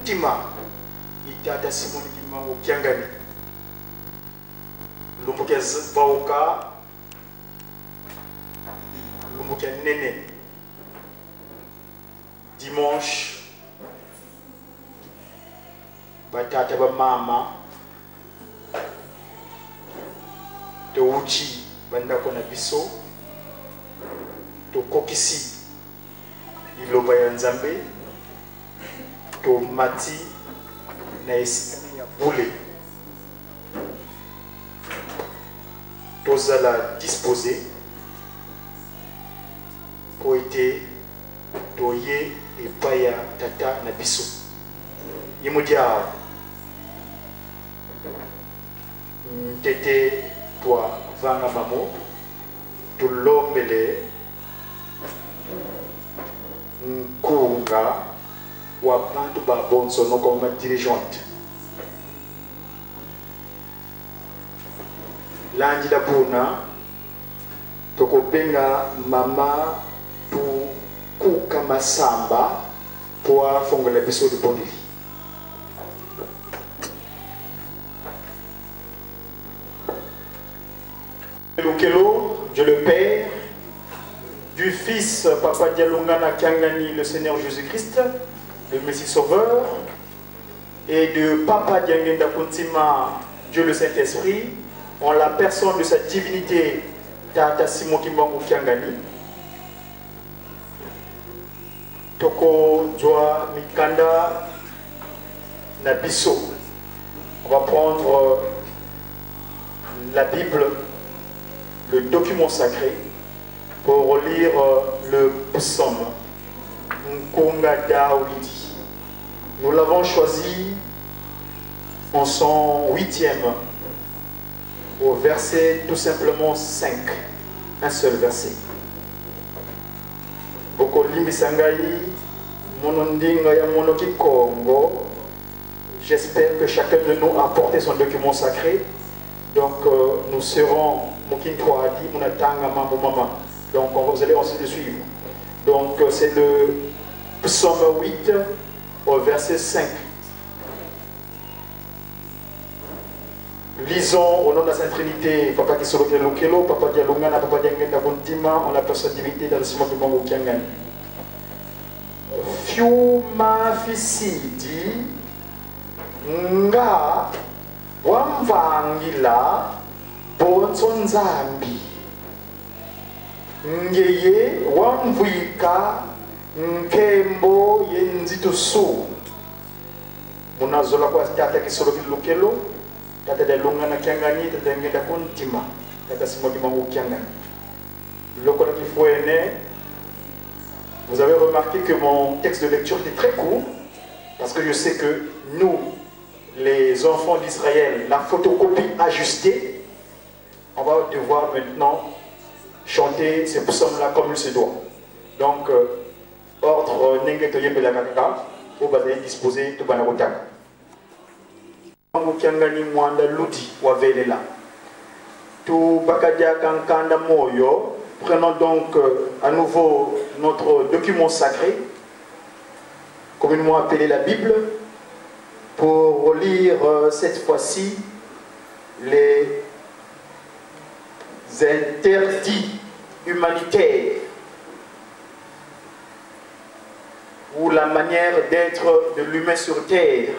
tima itata simoni kimango kiangani lumbuke vauka lumbuke nene dimanche batata ba mama to uchi banda kona biso to kokisi iloba ya nzambe to mati na esika ya bule tozala disposé pour être toye epai ya tata na biso yemodia tete toi vanga mamo tulombele nkunga wa bantu ba bonso no comme dirigeante landi la buna tokopenga mama tu kuka masamba pour fongola biso de bon vie. Lukelo, Dieu le Père, du Fils Papa Dialungana Kiangani, le Seigneur Jésus-Christ, le Messie Sauveur, et de Papa Diangenda Kuntima, Dieu le Saint-Esprit, en la personne de sa divinité Tata Simon Kimbangu Kiangani. Toko Joa Mikanda Nabiso. On va prendre la Bible, le document sacré, pour lire le psaume Nkonga Daoudi. Nous l'avons choisi en son 8e, au verset tout simplement 5, un seul verset. Boko Limbisangai, Monondinga ya Monoki Kongo. J'espère que chacun de nous a porté son document sacré. Donc nous serons Mokintoadi, Munatanga, Mambo Mama. Donc vous allez ensuite le suivre. Donc c'est le psaume 8 au verset 5. Lisons au nom de la Sainte Trinité, Papa Kisolo Kelokelo, Papa Dialungana, Papa Diangenda Bontima, en la personne divinité dans le Simon Kimango Kiangani. Fiuma Fisidi, Nga, Wamvangila, Bonson Zambi, Ngeye, Wamvika, Nkembo, Yenzitusu. Munazola kwa Tata Kisolo Kelokelo. Tata de Lungana Kiangani, Tata Ngenda Kontima, Tata Simon Kimango Kiangani. Lokola Kifuene, vous avez remarqué que mon texte de lecture était très court, parce que je sais que nous, les enfants d'Israël, la photocopie ajustée, on va devoir maintenant chanter ces psaumes-là comme il se doit. Donc, ordre Nengetoye Belakaka, vous allez disposer de Banarotaka. Kiangani Mwanda Ludi Wavelela. Tout Bakadia Kankanda Moyo. Prenons donc à nouveau notre document sacré, communément appelé la Bible, pour lire cette fois-ci les interdits humanitaires ou la manière d'être de l'humain sur terre.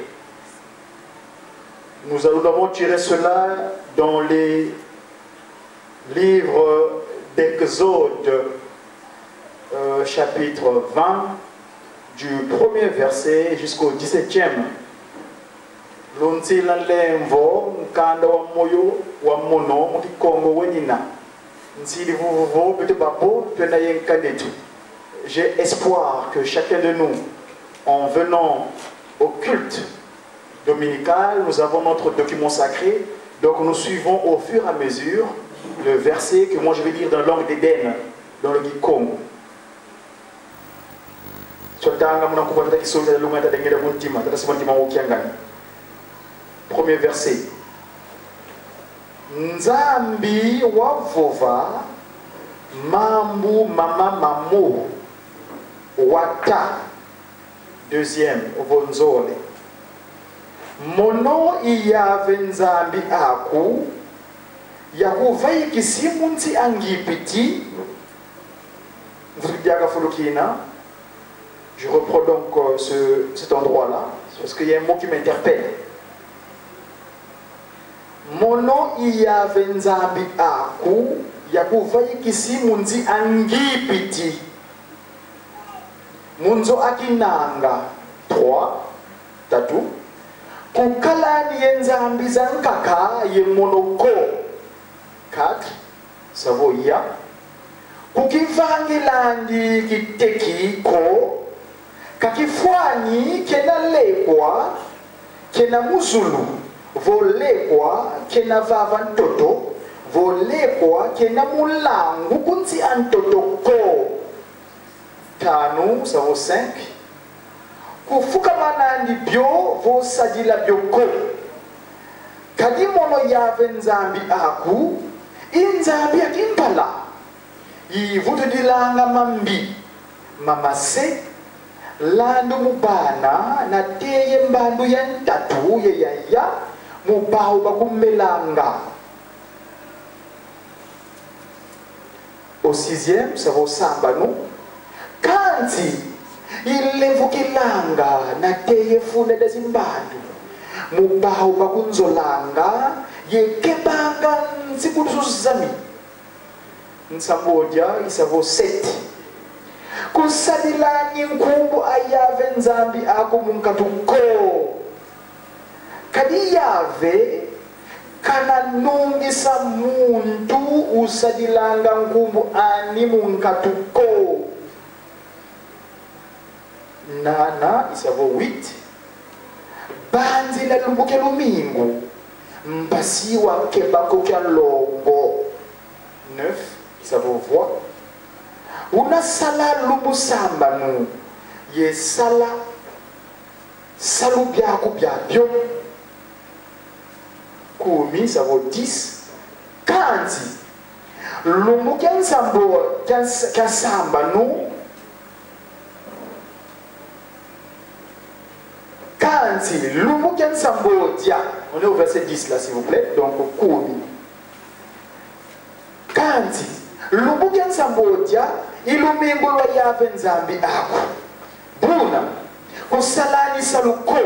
Nous avons tiré cela dans les livres d'Exode, chapitre 20, du 1er verset jusqu'au 17e. L'untila lemvo, nkanda wa moyo, wa mono, mkikongo wenina. Nsili vuvuvo, pete babo, pena yenkanetu. J'ai espoir que chacun de nous, en venant au culte dominical, nous avons notre document sacré, donc nous suivons au fur et à mesure le verset que moi je vais lire dans la langue d'Éden, dans le Kikongo. Premier verset. Nzambi wavova mambu mama mamo wata. Deuxième, vonzole. mono iyave nzambi aku yakuvai kisimunzi angipiti. Je reprends donc cet endroit-là, parce qu'il y a un mot qui m'interpelle. Mono iyave nzambi aku yakuvai kisimunzi angipiti. Munzo akinanga 3 tatu kukalani yenzambi zankaka ye monoko 4 savoya kukivangilandi kitekiko kakifwani kena lekwa kena muzulu volekwa kena vava ntoto volekwa kena mulangu kunzi antotoko 5 ça vaut 5 kufuka manandi bio vosadila bioko kadi mono yave nzambi aku inzambi akimpala ivutudilanga mambi mamase lando mubana na teye mbandu ya ntatu ya mubahu bakumelanga. Au 6e ça vaut sambano kanzi ilevukilanga na teye fune dezimbandu mubahu bakunzolanga yekebanga nzikuduzuzami nsamboja isavo 7 kusadilani nkumbu ayave nzambi ako munkatuko kadi yave kana nungisa muntu usadilanga nkumbu ani munkatuko. Nana isavo 8 banzi la lumbuke lumingu mbasiwa kebako kya longo 9 isavo voix una sala lumbu sambanu ye sala salu byaku byabyo 10 isavo 10 kanzi lumbu kya nsambo kya sambanu kanzi lumbu kya sambodia. On est au verset 10 là s'il vous plaît, donc kumi kanzi lumbu kya sambodia ilumingo lwa yave nzambi ako buna kusalani saluko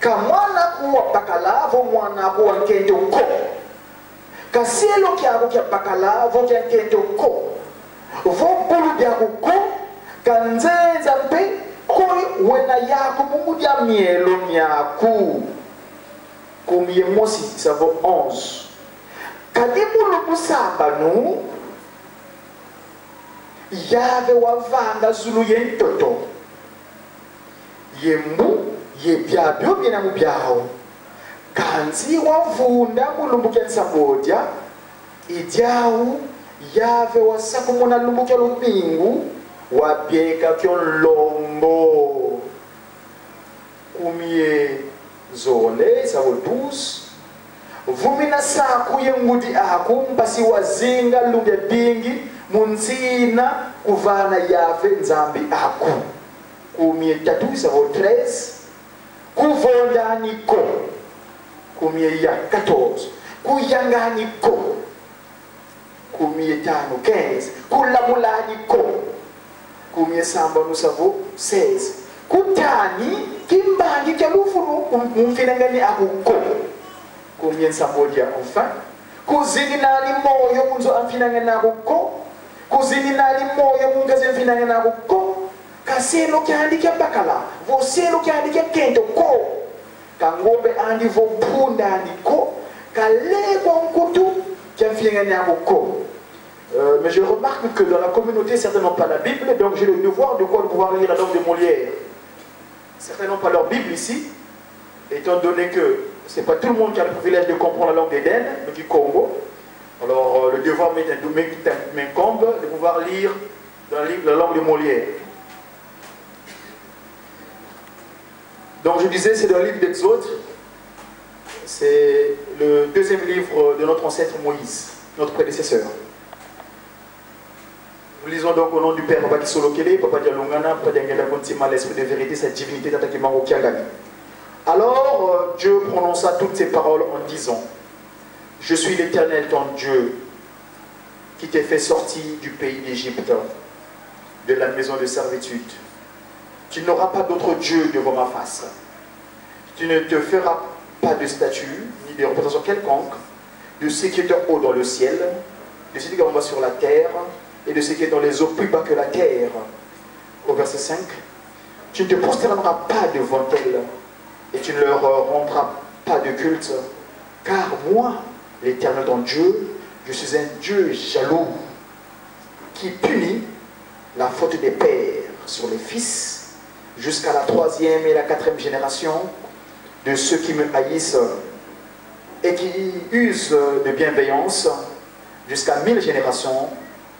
ka mwana kuwa bakalavo mwana kuwa nkente uko kasielo kyako kya bakalavo kya nkente uko vobulu byakuko kanzenza mpe koi wena yako mungu dia mielo miaku kumye mosi ça vaut 11 kadimu lubu sambanu yave wavanga zulu yentoto yembu yebyabyo byena mubyaho kanzi wavunda mulumbuke nsambodia idyahu yave wasakumuna lumbuke lupingu wabyeka kyolombo kumye zole ça vaut 12 vumina saku yengudi aku mpasi wazinga lunge bingi munzina kuvana yave nzambi aku kumye tatu ça vaut 13 kuvondani ko kumye ya 14 kuyangani ko kumye tano 15 kulamulani ko kumye samba nous savons 16 kutani kimbangi kya lufunu mfinangani akuko kumye sambodia enfin kuzini nali moyo munzo amfinangani akuko kuzini nali moyo mungaze mfinangani akuko kaselo kyandi kya bakala voselo kyandi kya kento ko kangombe andi vo punda andi ko kaleko nkutu kya mfinangani akuko. Mais je remarque que dans la communauté, certains n'ont pas la Bible, donc j'ai le devoir de pouvoir lire la langue de Molière. Certains n'ont pas leur Bible ici, étant donné que ce n'est pas tout le monde qui a le privilège de comprendre la langue d'Éden, mais du Congo. Alors le devoir m'incombe de pouvoir lire dans la langue de Molière. Donc je disais, c'est dans le livre d'Exode, c'est le deuxième livre de notre ancêtre Moïse, notre prédécesseur. Nous lisons donc au nom du Père Papa Kisolokele, Papa Dialongana, Papa Diangela Kontima, l'Esprit de vérité, cette divinité d'Atakima Okiangani. Alors Dieu prononça toutes ces paroles en disant, je suis l'Éternel ton Dieu, qui t'ai fait sortir du pays d'Égypte, de la maison de servitude. Tu n'auras pas d'autre Dieu devant ma face. Tu ne te feras pas de statue, ni de représentation quelconque, de ce qui est en haut dans le ciel, de ce qui est en bas sur la terre, et de ce qui est dans les eaux plus bas que la terre. Au verset 5, tu ne te prosterneras pas devant elles, et tu ne leur rendras pas de culte, car moi, l'Éternel ton Dieu, je suis un Dieu jaloux, qui punit la faute des pères sur les fils, jusqu'à la 3e et la 4e génération de ceux qui me haïssent, et qui usent de bienveillance jusqu'à 1000 générations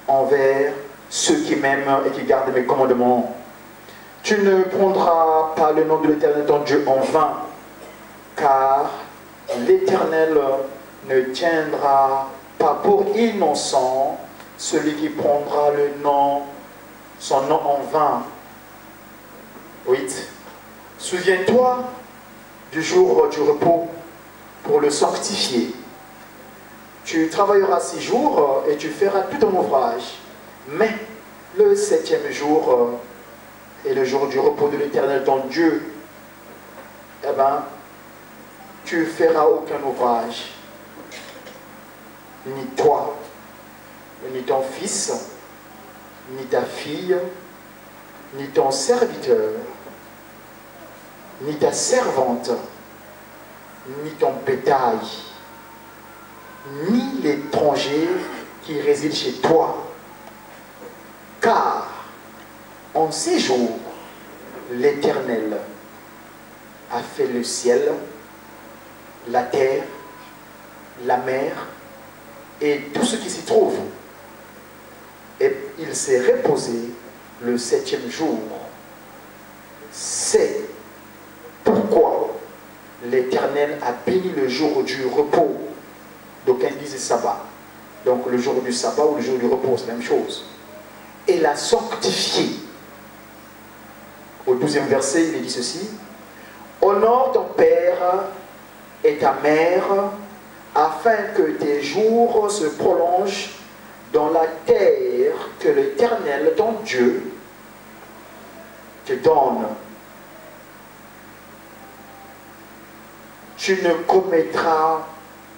envers ceux qui m'aiment et qui gardent mes commandements. Tu ne prendras pas le nom de l'Éternel ton Dieu en vain, car l'Éternel ne tiendra pas pour innocent celui qui prendra son nom en vain. 8. Souviens-toi du jour du repos pour le sanctifier. Tu travailleras 6 jours et tu feras tout ton ouvrage. Mais le 7e jour est le jour du repos de l'Éternel ton Dieu. Eh bien, tu feras aucun ouvrage. Ni toi, ni ton fils, ni ta fille, ni ton serviteur, ni ta servante, ni ton bétail, ni l'étranger qui réside chez toi. Car en ces jours, l'Éternel a fait le ciel, la terre, la mer et tout ce qui s'y trouve. Et il s'est reposé le 7e jour. C'est pourquoi l'Éternel a béni le jour du repos. D'aucuns disent sabbat. Donc le jour du sabbat ou le jour du repos, c'est la même chose. Et l'a sanctifié. Au 12e verset, il est dit ceci. Honore ton père et ta mère, afin que tes jours se prolongent dans la terre que l'Éternel, ton Dieu, te donne. Tu ne commettras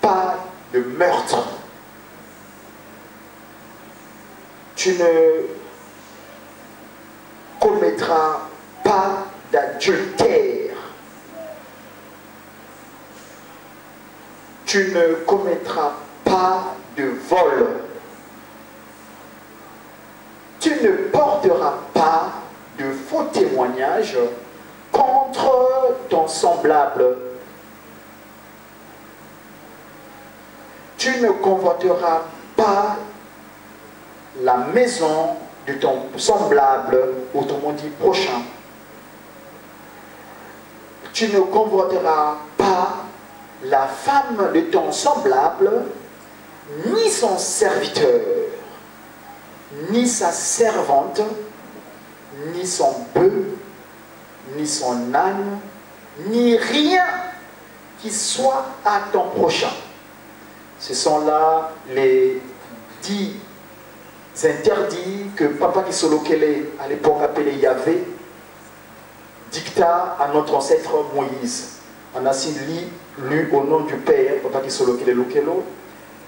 pas de meurtre. Tu ne commettras pas d'adultère. Tu ne commettras pas de vol. Tu ne porteras pas de faux témoignages contre ton semblable. Tu ne convoiteras pas la maison de ton semblable, autrement dit prochain. Tu ne convoiteras pas la femme de ton semblable, ni son serviteur, ni sa servante, ni son bœuf, ni son âne, ni rien qui soit à ton prochain. Ce sont là les 10 interdits que Papa Kisolokele, à l'époque appelé Yahvé, dicta à notre ancêtre Moïse. On a ainsi lu au nom du Père, Papa Kisolokele Lokelo,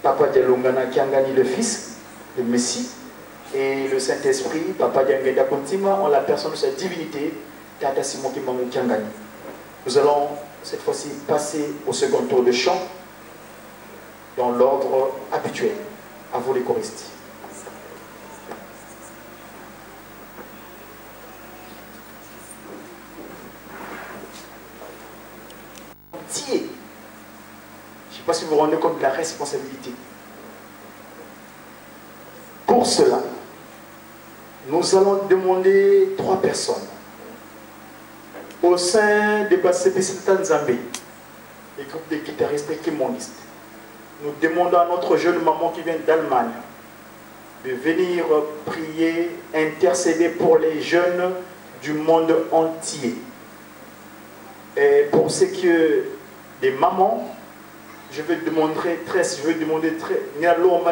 Papa Dialongana Kiangani le Fils, le Messie, et le Saint-Esprit, Papa Diangeda Kontima, en la personne de sa divinité, Tata Simon Kimangou Kiangani. Nous allons cette fois-ci passer au second tour de chant dans l'ordre habituel. À vous les choristes. Je ne sais pas si vous vous rendez compte de la responsabilité. Pour cela, nous allons demander 3 personnes au sein de Bassepe Tanzambé, les groupes de guitaristes et kimonistes. Nous demandons à notre jeune maman qui vient d'Allemagne de venir prier, intercéder pour les jeunes du monde entier. Et pour ce qui est des mamans, je vais demander très, ni à l'homme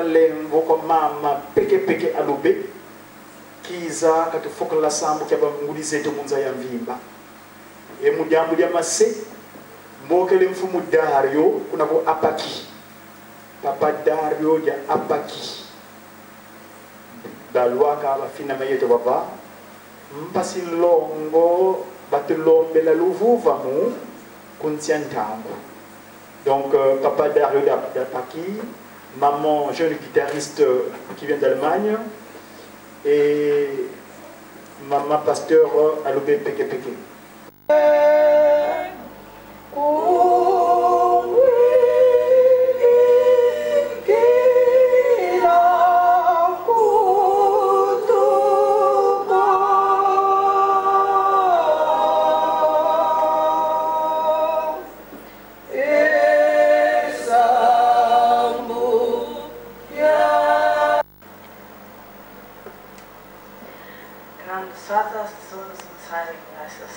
comme maman peke à l'obé, qui a quand il faut que la sambo qui a moudisé tout le monde aille en vimba. Et moudia massé, moi que les fous moudario, on a ko apaki, papa dario ya apaki. La loi car la fin de ma yete papa, m'passi longo, battelombe la louvu vamou, contient tango. Donc, papa Dario d'Apaki, maman jeune guitariste qui vient d'Allemagne, et maman pasteur à l'Obé Peke Peke.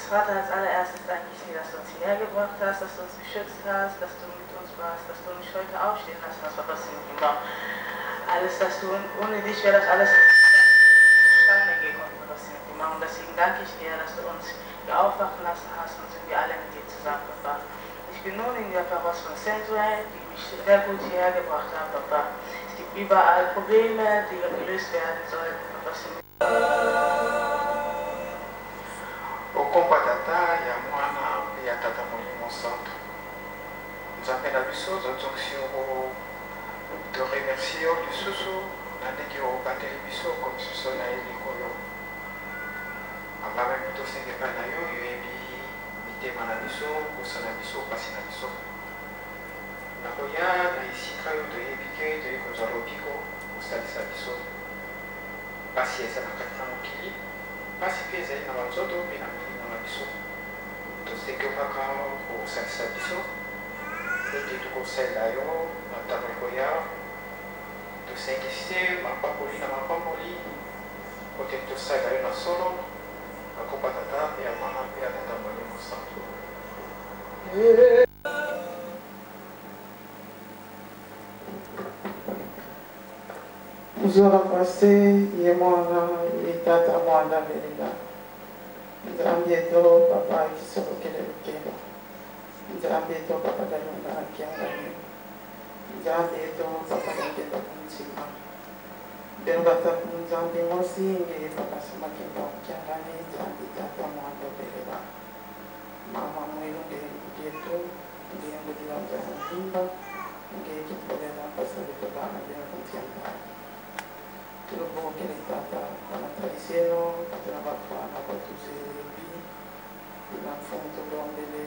Vater, als allererstes danke ich dir, dass du uns hierher gebracht hast, dass du uns geschützt hast, dass du mit uns warst, dass du mich heute aufstehen lassen hast, was im Himmel. Alles, dass du, ohne dich wäre das alles zustande gekommen, was im Himmel. Und deswegen danke ich dir, dass du uns hier aufwachen lassen hast und sind wir alle mit dir zusammen, Papa. Ich bin nun in der Pfarrhaus von Century, die mich sehr gut hierher gebracht haben, Papa. Es gibt überall Probleme, die gelöst werden sollen, Papa. Okompa tata ya mwana pe ya tata molimo santo. Nzambe na biso zozongisi yo te remercier yo lisusu na ndenge obateli biso komisuso na ye likolo. Amame tosenga epai na yo yoyebi mitema na biso kosala biso pasi na biso. Nakoya na esika oyo toyebi ke toyei kozwa lobiko kosalisa biso pasi eza na kati na mokili, pasi mpe ezali na banzoto mpe na milimo na biso. Toseke kaka kosalisa biso ete tokosalela yo na ntango ekoya, tosengisi mapakoli na mapamboli kote tosalela yo na solo na kopa tata mpe ya mama mpe ya tata molimo santo. Zora pase ye mwana ye tata mwana verila. Nzambieto papa kisoro kele kelo. Nzambieto papa dalunga kiangani. Nzambieto papa dalunga kunchima. Delbata kunzambi mosi nge papa sama kendo kiangani nzambi tata mwana verila. Mama mwelu nge ngieto nge ngediwa nzambi nge kipolela pasali tobana nge kunchima. Tulobo kele tata wanataliseno katena bafana batuzebi inafumu tulombele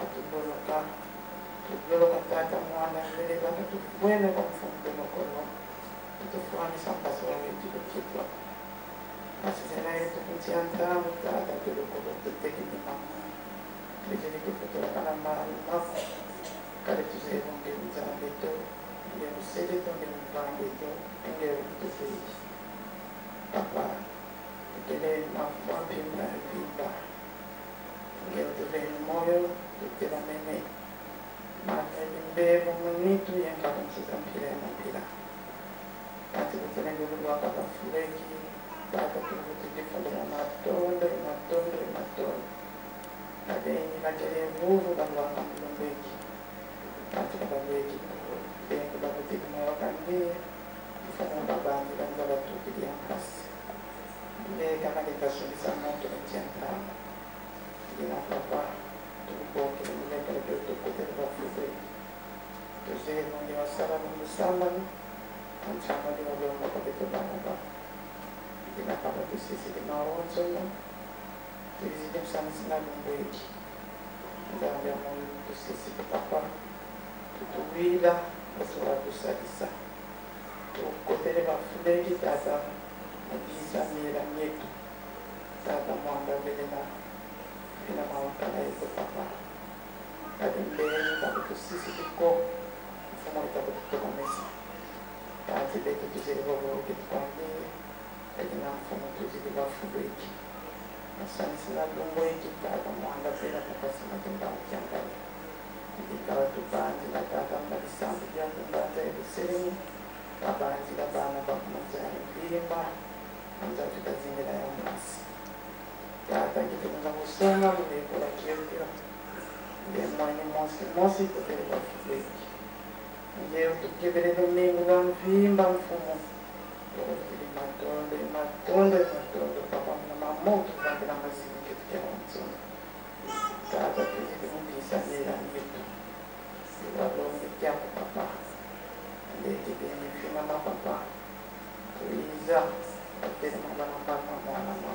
atuboloka tata mwana mbele bana tubwene kwa mfumu tulokolo tutufani sampasi wawetu tukitwa asizena yetu kuntianta mutata tulokolo tuteki ni mama tulijeni kufutura kana mali mafu kale tuzebu nge mzambeto nge museleto nge mvambeto nge utufeji Papa, quelle ma foi prima vita, che ho dovuto muoio, tutti la mene, ma bevo un minuto e anche non si campire non pira. Tanti che tenendo il luogo da fureghi, dato che ho tutti di fare una torre. La degni la chiede vuoto da luogo non vecchi. Tanti che da vecchi, vengo da tutti come ho cambiato. Sono babandi andava tutti di ancassi. Le canalizzazioni sono molto centrali. Di una papà, tu puoi che non è per tutto poter fare. Così non devo stare a sabato, non c'è di un lungo capito bene. Di una papà che si di nuovo, insomma, di si sono sinali un vecchi. Abbiamo gli stessi papà, tutto guida, la sua busta di sa. Kotere bafuleki tata mabisa mira mietu tata mwanga velela vila mawakala yetu papa kadi mbele takutu sisi tuko mfumo itakutu tukomesa tati betu tuzili bobo kitupande kadi na mfumo tuzili bafuleki Sina lungo kita mwanga pela kapasi matimba mchangani. Ikawa tubanzi na tata mbalisambu ya kumbaza ebiseni. Babanzi la bana bakumaza mpimba. Anza tutazingira ya mwasi. Tata ngitumunga kusoma mwekola kiyo. Ndiye mwani mosi kutele wafubeki. Ndiye utukibele domingo la mpimba mfumo. Matonde papa na mamoto na mazini kitu cha mwanzo. Tata tulimuuliza nila yetu. Ndio ndio papa. Ndio tibeni fina na papa. Tuiza atende mwana mwana.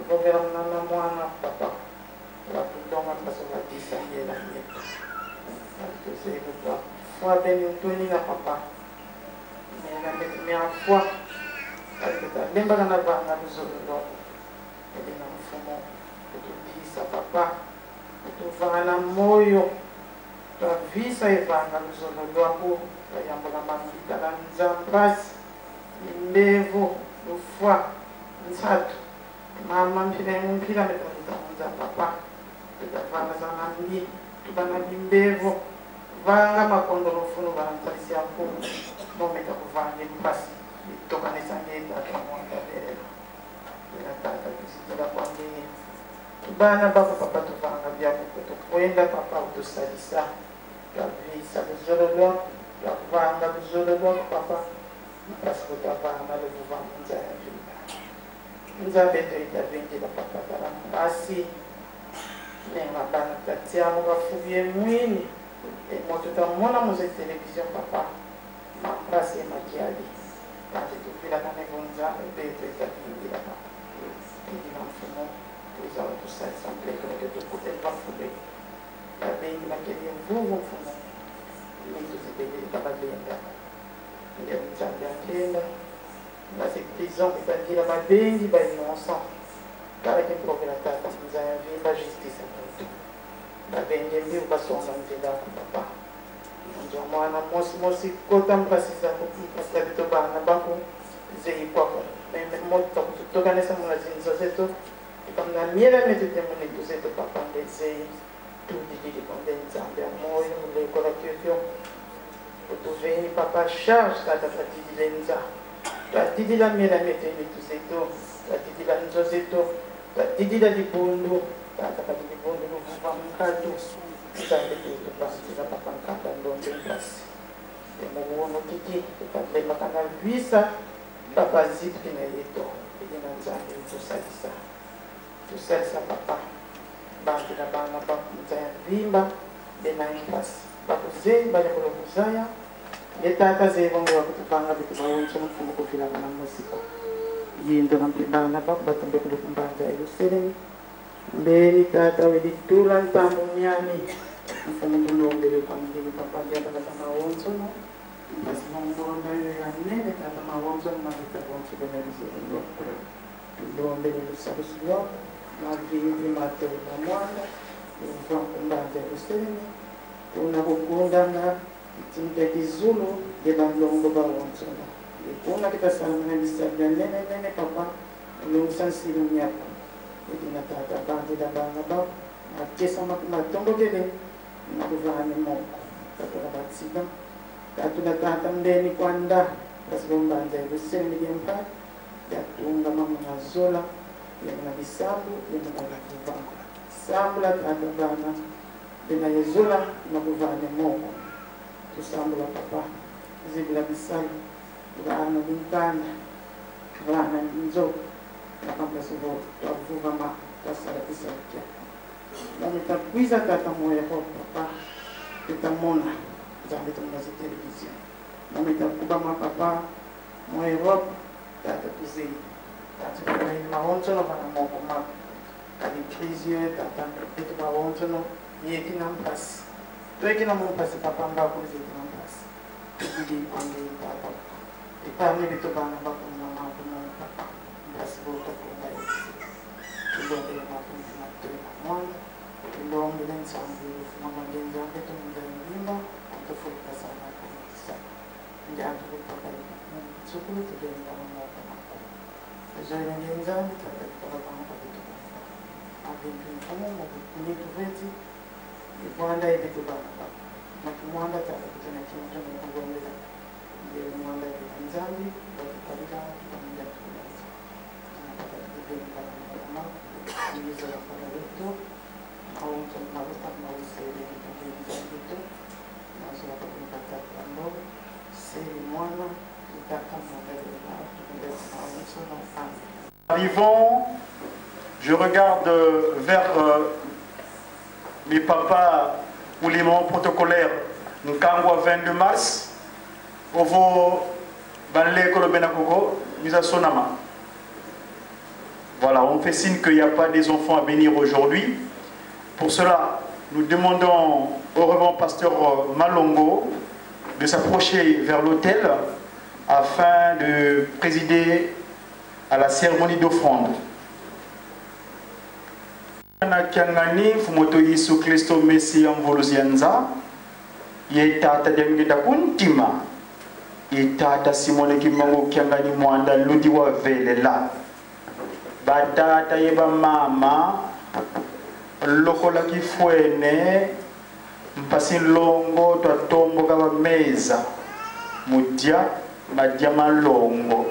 Kwa hivyo na mwana papa. Watu ndoma basubadisha nila yetu. Tuseme kwa fwa beni utuni na papa. Minha avó, lembra na vanga do Zoló? Ele não fumou, tu disse a papá, tu vai na moio, tu avisa a vanga do Zoló, a yambola mamita, a nzambas, levo, do foie, nsato, mama mpira metalita papá, tu vanga zanambi, tu vai na bimbevo, vanga makondo no fundo, vai na talisia pouco. Momento kuvanga mpasi toka nesangenda kamwanga lero nataka kusitira kwambie bana baba papa tuvanga byako kwenda papa utusalisa kabisa kuzololo kuvanga kuzololo papa mpasi kutavanga lekuvanga nzaya vina nzabeto itavengela papa kala mpasi nenga bana tatiamo kafubie mwini moto tamona muze television papa Prasi makiadi, nanti tu bila kane gonza, beto itakingira pa. Hindi na mfumo, tuiza watu sa sample kama ketu kutel wafube. Bengi makeli mvuvu mfumo, mitu zibeli kabagenda. Ndia mchanga kenda, basi prison itakingira mabengi ba innocent. Kala ke provera tata mzaya vimba justicemuntu. Babengi mbiu basonga mzida papa. Ndio mwana mosi kota mpasisa bito bana bako zei kwako meme moto kutoka nesa mwana zinzo zetu ikamna miela metete mune zetu papa ndezei tu didi kondenza ya moyo mule kola kyo utuveni papa charge tata fatidi lenza tatidi la miela metete zetu tatidi la nzo zetu tatidi la libondo tata tatidi bondo kuva mkatu Sampai itu pasti dapat angkatan domestik. Yang mau kiki kita makan bisa papa zip kena itu. Ini nanti itu saja papa. Bantu na bana papa saya bimba dengan pas. Papa zai banyak orang saya. Dia tata zai membawa kita bangga itu bawaan semua kamu kefilangan musik. Ini dengan bana papa batang betul pembaca itu sering. Beri tata wedi tulan tamunya nih. Mfumo tulong dele pamili papa dia pada sama wonso no. Pas ngomong dari aneh kata sama wonso kita wonso dari sini. Tulong dele sabu lagi di mata namanya. Untuk pembaca usini. Tuna kukunda na cinta di Zulu dia bandung bawa wonso. Kuna kita sama bisa dan nenek papa lulusan silumnya. Jadi natata bantu dan bangga Aceh sama kumatongo dele nakuvani mo katula batsiba katula tatam deni kwanda kasbombanza ibuseni yempa yatunga mama zola yena bisabu yena nakuva sambula tatabana dena yezola nakuvani mo tusambula papa zibla bisabu bana bintana bana nzo nakambasubo tavuva ma kasara bisabu dan kita bisa kata moya ko papa kita mona jangan itu masih televisi kita kubama papa moya rob kata kuzi kata kita mahonso no para mo kuma kali krizi kata itu mahonso no yeki nampas to yeki nampas papa mba kuzi nampas jadi panggil papa dipanggil itu bana papa mama papa pas boto ko baik itu dia papa Long bilang sambil mama genjang itu menjadi lima untuk full kesana kan bisa. Jangan lupa kalau suku itu dia yang mau kenapa. Ezoelenge nzambe tata likola bango babituka abintu mfumu mubitu veti mwanda ebituka nakumwanda tata kutena kimuto mukugombera ndiye mwanda nzambe batukalira tukamira tukaza napata kibenda mama ndizo bakora leto au mtu mawusere kibenda leto nazo bakora tata ndo c'est mwana tata mwanda Arrivons, je regarde vers mes papas ou les membres protocolaires. Nkangwa 22 mars, Ovo Banle Kolobenakogo, Sonama. Voilà, on fait signe qu'il n'y a pas des enfants à bénir aujourd'hui. Pour cela, nous demandons au reverend pasteur Malongo de s'approcher vers l'autel afin de présider à la cérémonie d'offrande. Kiangani fumoto Yesu Kristo Messi Amvoluzianza yetata dengeda kuntima yetata Simone Kimango Kiangani Mwanda ludi wa velela batata yeba mama lokola kifwene mpasi longo twatombo kaba meza mudia badia malongo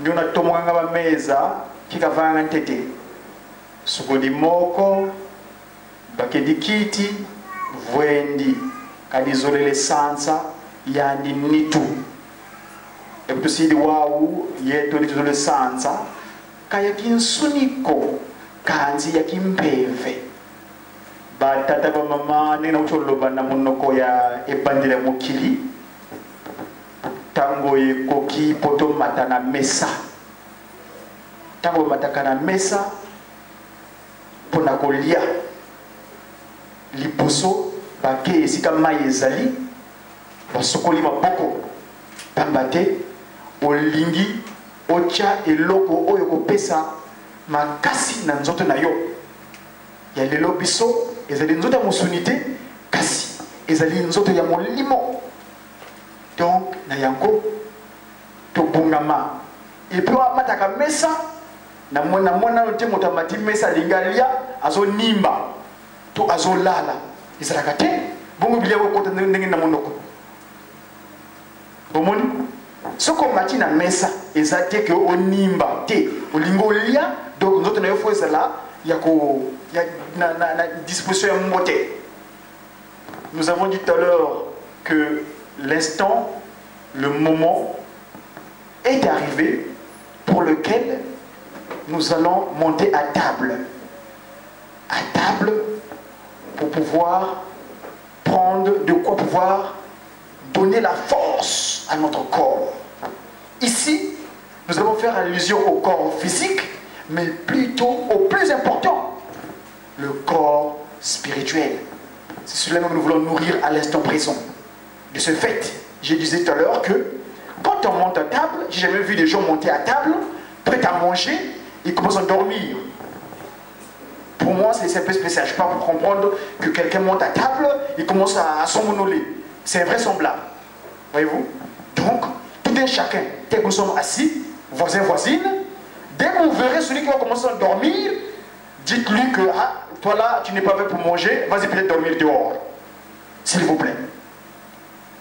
ndio natomwa ngaba meza kikavanga ntete sukodi moko bakedi kiti vwendi kadizolele sansa yandi nitu eputusidi wau yeto lituzole sansa kaya kinsuniko kanzi ya kimpeve batata ba mama nena ucholoba na monoko ya ebandile mokili tango koki poto matana mesa tango matakana mesa pona kolia liposo bake esika mai ezali basokoli maboko pambate olingi ocha eloko oyo kopesa makasi na nzoto na yo ya lelo biso ezali nzoto ya mosunite kasi ezali nzoto ya molimo. Donc na yango to bungama et puis mataka mesa na mona te motamati mesa lingalia azo nimba to azo lala izaraka te bongo bilia ko to ndenge na monoko bomoni soko mati na mesa ezate ke onimba te olingo lia donc nzoto na yo fo ezala ya ko ya na disposition ya moté. Nous avons dit tout à l'heure que l'instant, le moment est arrivé pour lequel nous allons monter à table. À table pour pouvoir prendre de quoi pouvoir donner la force à notre corps. Ici, nous allons faire allusion au corps physique, mais plutôt au plus important, le corps spirituel. C'est cela que nous voulons nourrir à l'instant présent. De ce fait, je disais tout à l'heure que quand on monte à table, j'ai jamais vu des gens monter à table, prêts à manger, ils commencent à dormir. Pour moi, c'est un peu spécial. Je ne peux pas comprendre que quelqu'un monte à table, il commence à somnoler. C'est invraisemblable. Voyez-vous? Donc, tout un chacun, dès que nous sommes assis, voisins, voisines, dès que vous verrez celui qui va commencer à dormir, dites-lui que ah, toi là, tu n'es pas fait pour manger, vas-y peut-être dormir dehors. S'il vous plaît.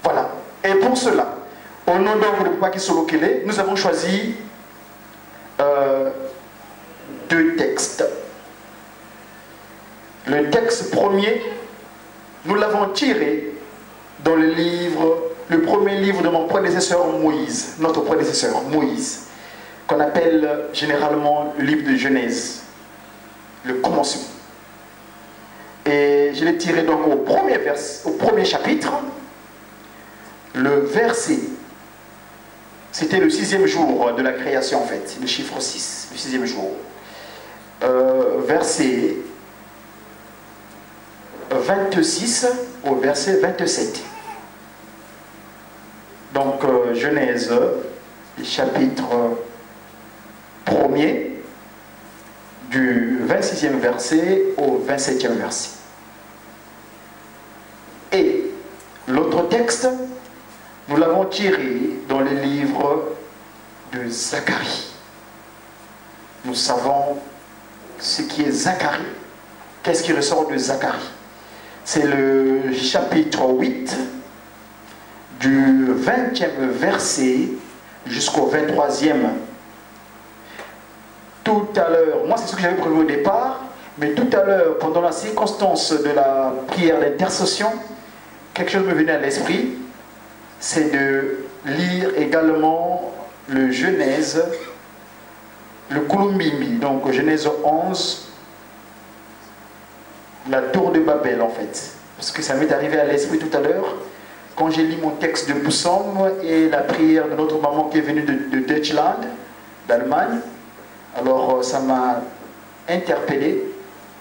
Voilà. Et pour cela, au nom de Papa Kisolokele, nous avons choisi deux textes. Le texte premier, nous l'avons tiré dans le livre, le premier livre de mon prédécesseur Moïse, notre prédécesseur Moïse, qu'on appelle généralement le livre de Genèse, le commencement. Et je l'ai tiré donc au premier chapitre, le verset. C'était le 6e jour de la création en fait, le chiffre 6, le 6e jour. Verset 26 au verset 27. Donc Genèse, chapitre 1er, du 26e verset au 27e verset. Et l'autre texte, nous l'avons tiré dans le livre de Zacharie. nous savons ce qui est Zacharie. Qu'est-ce qui ressort de Zacharie? C'est le chapitre 8, du 20e verset jusqu'au 23e. Tout à l'heure, moi c'est ce que j'avais prévu au départ, mais tout à l'heure, pendant la circonstance de la prière d'intercession, quelque chose me venait à l'esprit, c'est de lire également le Genèse, le Kulumbimi, donc Genèse 11, la tour de Babel en fait. Parce que ça m'est arrivé à l'esprit tout à l'heure, quand j'ai lu mon texte de psaume et la prière de notre maman qui est venue de Deutschland, d'Allemagne. Alors ça m'a interpellé.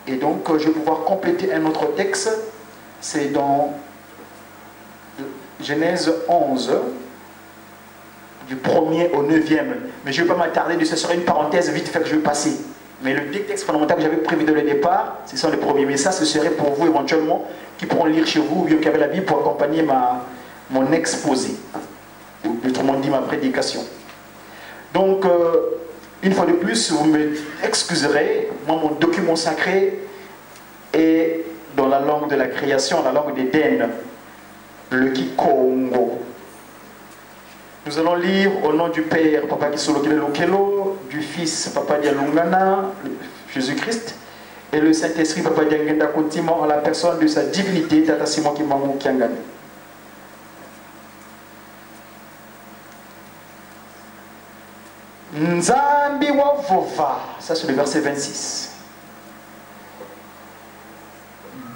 Et donc je vais pouvoir compléter un autre texte. C'est dans Genèse 11, du 1er au 9e. Mais je ne vais pas m'attarder, ce serait une parenthèse vite fait que je vais passer. Mais le texte fondamental que j'avais prévu dès le départ, ce sont les premiers. Mais ça, ce serait pour vous éventuellement, qui pourront lire chez vous, ou bien qui avez la Bible pour accompagner mon exposé. Autrement dit, ma prédication. Donc, une fois de plus, vous m'excuserez, moi, mon document sacré est dans la langue de la création, la langue d'Éden, le Kikongo. Nous allons lire au nom du Père, Papa Kisolokele Lokelo, du Fils, Papa Dialungana, Jésus-Christ, et le Saint-Esprit, Papa Diangenda Kontimo, en la personne de sa divinité, Tata Simon Kimangu Kiangani. Nzambi wa vova, ça c'est le verset 26.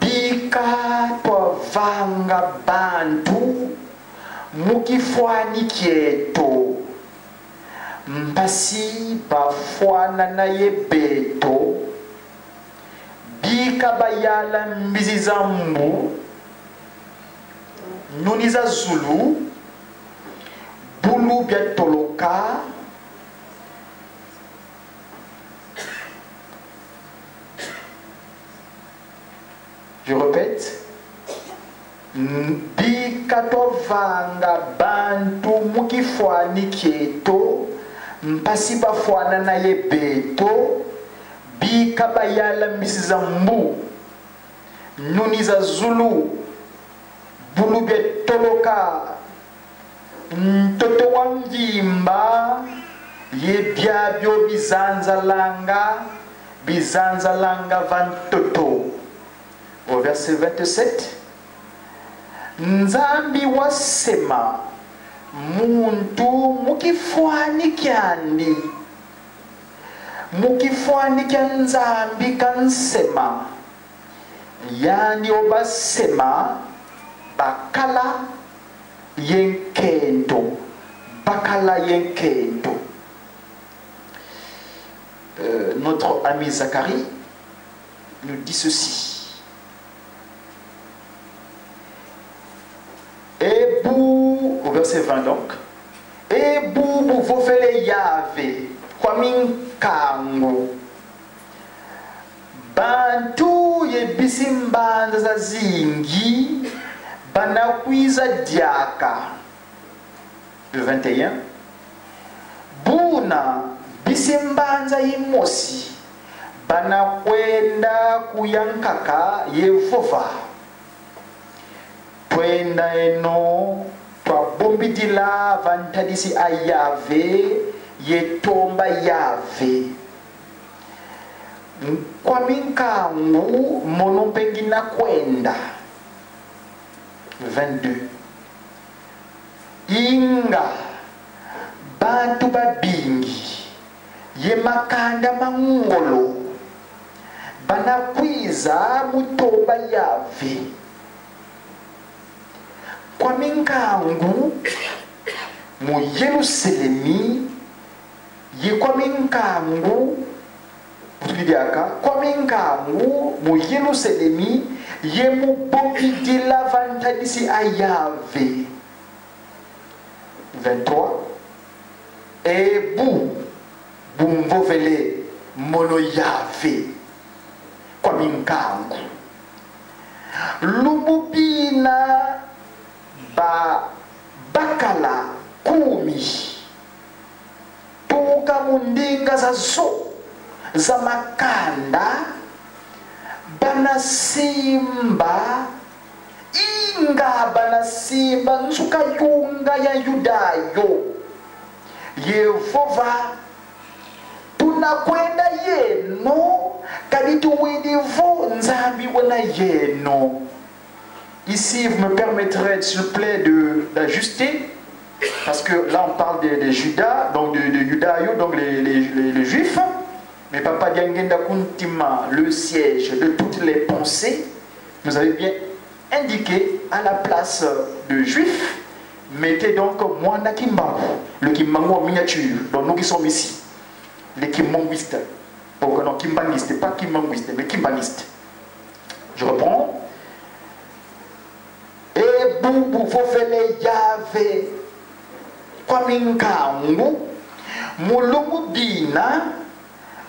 Bika to vanga bantu mukifwani kieto mpasi bafwana na yebeto bika bayala mbizi za mbu nuni za zulu bulu bya toloka je répète, bikatovanga bantu mukifwani kieto mpasi bafwana na yebeto bikabayala mbisi mbu nuni za zulu bulu bya toloka mtoto wa mjimba yebyabyo bizanzalanga vantoto. Au verset 27, Nzambi wasema muntu mukifwani kyandi mukifwani kya Nzambi kansema yani obasema bakala yenkendo notre ami Zacharie nous dit ceci. Et vous, au verset 20 donc, et vous vofele yave, kwamin kango, bantu ye bisimbanza za zingi, banakwiza diaka. Le 21, buna bisimbanza yimosi, banakwenda kuyankaka yehova. Twenda eno twabombidila vantadisi ayave yetomba yave kwa minkangu monopengina kwenda. 22 inga bantu babingi ye makanda mangolo banakwiza mutomba yave kwa minkangu mu Yerusalemi ye kwa minkangu kwa minkangu mu Yerusalemi ye mubongidila vantadisi ayave. 23 ebu bumvovele mono yave kwa minkangu lumubina bakala kumi tuka mundinga za zo za makanda banasimba inga banasimba nsuka yunga ya yudayo Yehova tunakwenda yeno kadituwidivo nzambi wana yeno. Ici vous me permettrez s'il vous plaît d'ajuster parce que là on parle de Judas, donc de Yudayo, donc les juifs, mais Papa Diangenda Kuntima, le siège de toutes les pensées, nous avez bien indiqué à la place de juifs, mettez donc Moana Kimbangu, le Kimbangu en miniature, donc nous qui sommes ici, les Kimbanguistes, oh, non, Kimbanguistes, pas Kimbanguistes, mais Kimbanguistes. Je reprends. Et bubu fofele yave kwa minkangu mulungu dina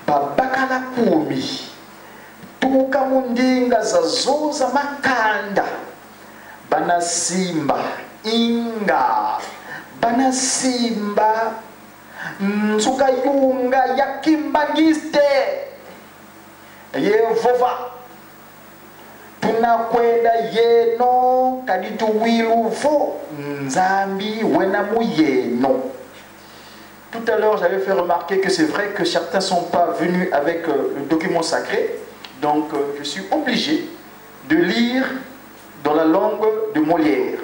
babakala kumi tuka mundinga zazoza makanda banasimba inga banasimba nsuka yunga ya Kimbangiste Yehova tunakwenda yeno kadituwiluvo nzambi wenamu yeno. Tout à l'heure j'avais fait remarquer que c'est vrai que certains ne sont pas venus avec le document sacré, donc je suis obligé de lire dans la langue de Molière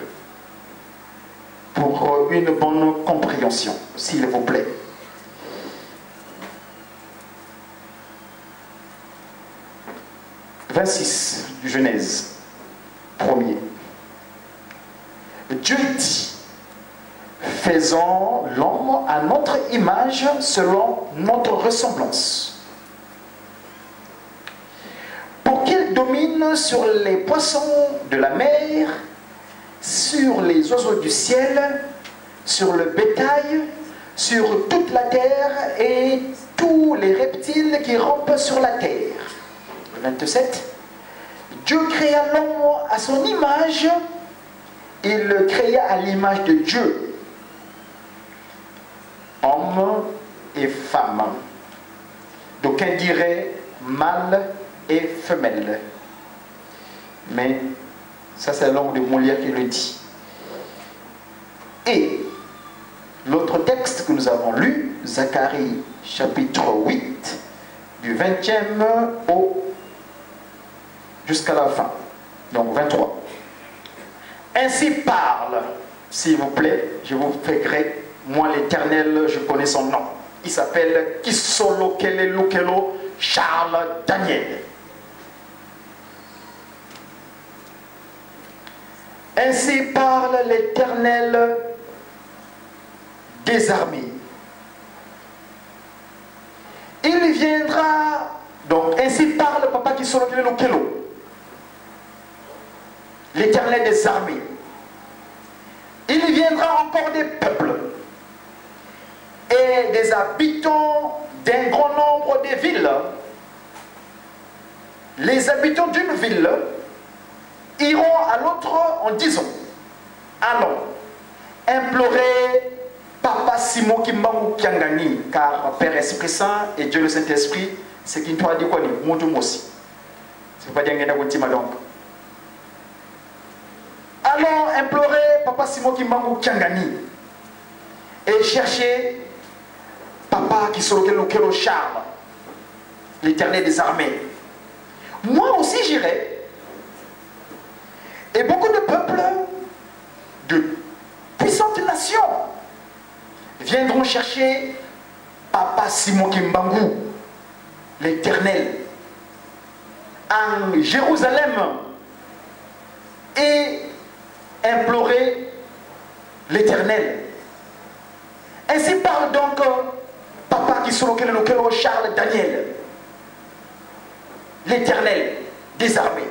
pour une bonne compréhension, s'il vous plaît. « 26 du Genèse, 1er. Dieu dit, faisons l'homme à notre image selon notre ressemblance, pour qu'il domine sur les poissons de la mer, sur les oiseaux du ciel, sur le bétail, sur toute la terre et tous les reptiles qui rampent sur la terre. » 27. Dieu créa l'homme à son image, il le créa à l'image de Dieu, homme et femme. D'aucuns diraient mâle et femelle, mais ça c'est la langue de Molière qui le dit. Et l'autre texte que nous avons lu, Zacharie chapitre 8, du 20e jusqu'à la fin, donc 23. Ainsi parle, s'il vous plaît, je vous fais gré, moi l'Éternel, je connais son nom. Il s'appelle Kisolo Kele Lukelo Charles Daniel. Ainsi parle l'Éternel des armées. Il viendra, donc ainsi parle Papa Kisolo Kele Lukelo, l'Éternel des armées. Il viendra encore des peuples et des habitants d'un grand nombre de villes. Les habitants d'une ville iront à l'autre en disant, allons implorer Papa Simon Kimbangu Kiangani, car Père Esprit Saint et Dieu le Saint-Esprit, c'est qui nous a dit quoi, nous aussi. C'est pas dire que donc. Allons implorer Papa Simon Kimbangu Kiangani et chercher Papa Kisolo Charles, l'Éternel des armées. Moi aussi j'irai. Et beaucoup de peuples, de puissantes nations, viendront chercher Papa Simon Kimbangu, l'Éternel, en Jérusalem, et implorer l'Éternel. Ainsi parle donc Papa Kisolo Charles Daniel, l'Éternel des armées.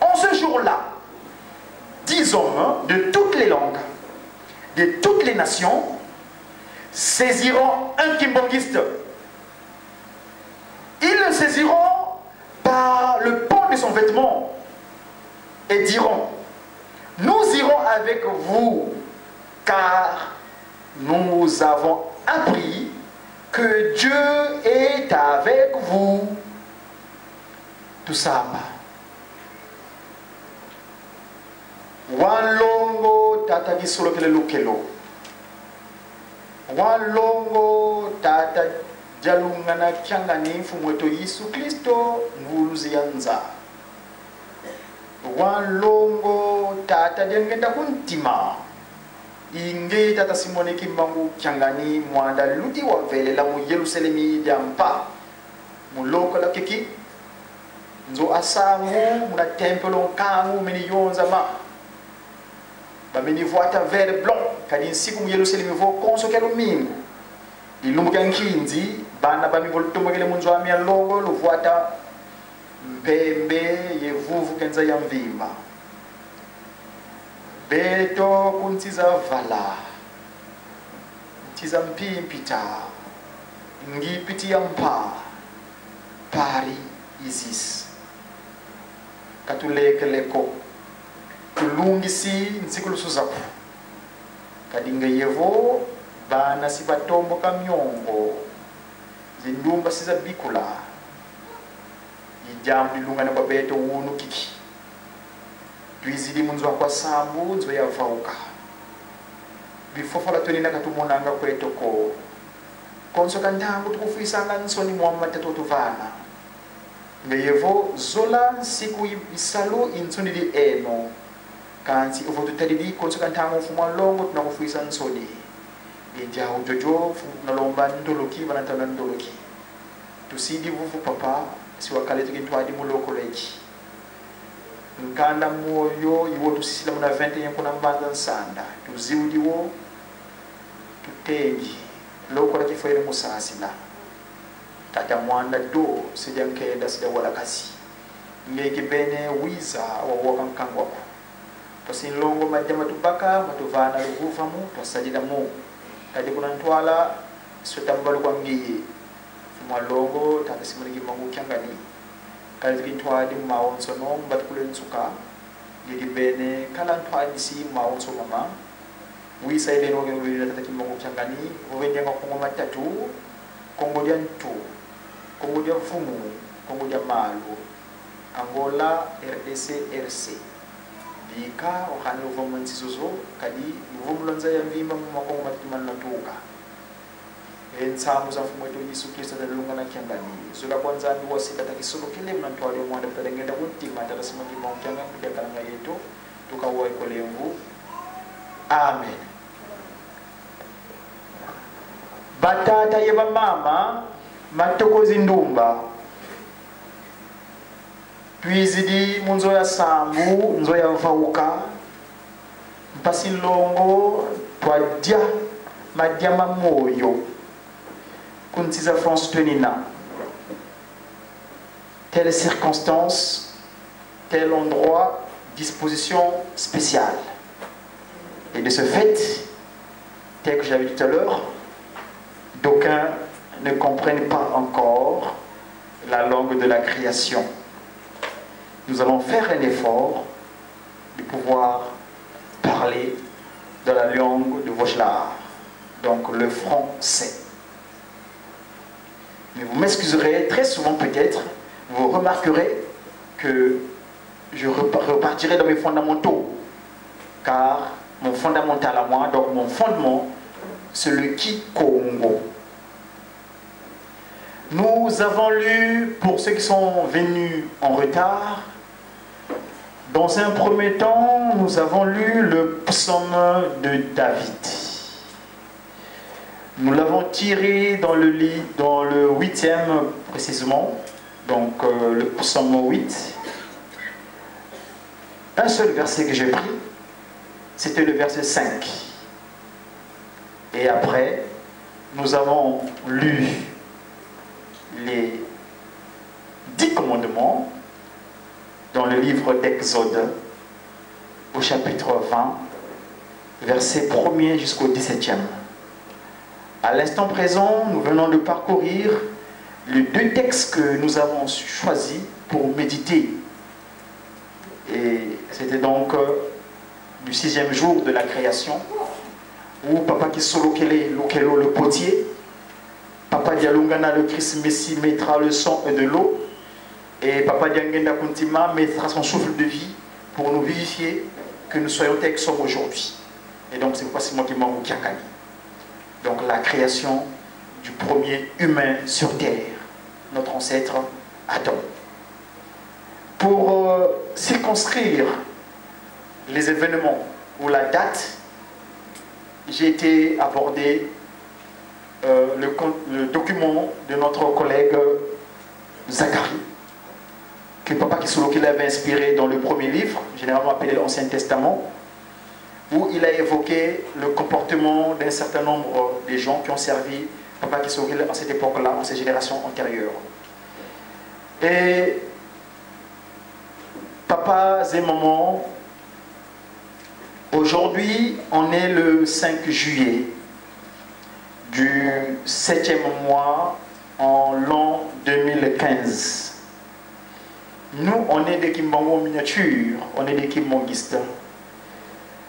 En ce jour-là, 10 hommes de toutes les langues, de toutes les nations, saisiront un kimbanguiste. Ils le saisiront par le pan de son vêtement et diront, nous irons avec vous, car nous avons appris que Dieu est avec vous. Tout ça. Walongo tata gisolo kele lukelo. Walongo tata jalungana kyangani mfumweto Yesu Kristo nguluzi yanza. Walongo tata dengenda kuntima. Inge tata simone kimbangu kyangani mwanda ludi wa vele la mu Yerusalemi jampa. Muloko la kiki. Nzo asangu muna tempelo kangu meni yonza ma. Bameni voata vert blanc kadi nsiku mu Yerusalemi vo konso kelo mingu. Ilumuka nkinzi bana bami voltomogele munzo ami alongo lo voata mpembe yevuvu kenza ya mvimba. Beto kuntiza vala. Ntiza mpimpita. Ngipiti ya mpa. Pari Isis. Katuleke leko. Tulungisi nzikulu suzaku. Kadinga yevo bana sibatombo kamyongo. Zindumba siza bikula. Ijamu dilungana kwa beto unu kiki. Tuizidi munzo kwa sambu nzo ya vauka. Bifofola tunina katumonanga kweto ko. Konso kantangu tukufuisanga nsoni Muhammad tatotuvana. Ngeyevo zola siku isalu insoni di eno. Kansi uvo tutalidi konso kantangu mfumwa longo tunakufuisa nsoni. Ija ujojo nalomba ndoloki banatana ndoloki. Tusidi vuvu papa siwakale tukintwadi muloko leji. Nkanda moyo iwo tusisila muna 21 kuna mbanda nsanda. Tuziudiwo tutengi. Loko la kifoire musasila. Tata mwanda do sida nkenda sida wala kasi. Ngeki bene wiza wa wakankangu wako. Tosi nlongo majama tubaka matuvana lugufamu tosadida mu. Kadi kuna ntwala sutambalu kwa ngiye. Mwalongo tata simunigi mangu kyangani. Kali tukintwadi maonso no mbatukule nsuka. Ngeki bene kala ntwadi si maonso mama. Wisa ile no ngeli tata kimangu kyangani. Uvenye ngakongo matatu. Kongo dia ntu. Kongo dia fumu. Kongo dia malu. Angola RDC RC. Bika wakani uvomu nsizozo. Kadi uvomu lonza ya mvimba mwakongo matitumana natuka. Ensamu za mfumu wetu Yesu Kristo ndalunga na kiangani. Zula kwanza nduwa sita takisolo kile mnantwali mwanda mtadengenda kuntima atarasima kima ukianga kudia kalanga yetu. Tukawa ikole mvu. Amen. Batata yeba mama matokozi ndumba. Tuizidi munzo ya sambu, nzo ya mfauka. Mpasi longo twadia madiama moyo. Kuntiza France tenina. Telle circonstance, tel endroit, disposition spéciale. Et de ce fait, tel que j'avais dit tout à l'heure, d'aucuns ne comprennent pas encore la langue de la création. Nous allons faire un effort de pouvoir parler dans la langue de Vaugelas, donc le français. Mais vous m'excuserez, très souvent peut-être, vous remarquerez que je repartirai dans mes fondamentaux, car mon fondamental à moi, donc mon fondement, c'est le Kikongo. Nous avons lu, pour ceux qui sont venus en retard, dans un premier temps, nous avons lu le psaume de David. Nous l'avons tiré dans le 8e précisément, donc le psaume 8. Un seul verset que j'ai pris, c'était le verset 5. Et après, nous avons lu les 10 commandements dans le livre d'Exode au chapitre 20, verset 1er jusqu'au 17e. À l'instant présent, nous venons de parcourir les 2 textes que nous avons choisis pour méditer. Et c'était donc du 6e jour de la création, où Papa Kisolokele Lokelo le potier Papa Dialungana, le Christ Messie, mettra le sang et de l'eau. Et Papa Diangenda Kuntima mettra son souffle de vie pour nous vivifier, que nous soyons tels que sommes aujourd'hui. Et donc c'est pourquoi c'est moi qui m'en Kiakani. Donc la création du premier humain sur terre, notre ancêtre Adam. Pour circonscrire les événements ou la date, j'ai été abordé le document de notre collègue Zacharie, que Papa Kisoloki l'avait inspiré dans le premier livre, généralement appelé l'Ancien Testament, où il a évoqué le comportement d'un certain nombre de gens qui ont servi Papa Kisoloki à cette époque-là, en ces générations antérieures. Et Papa et maman, aujourd'hui, on est le 5 juillet du 7e mois en l'an 2015. Nous, on est des Kimbango miniatures, on est des Kimbanguistes.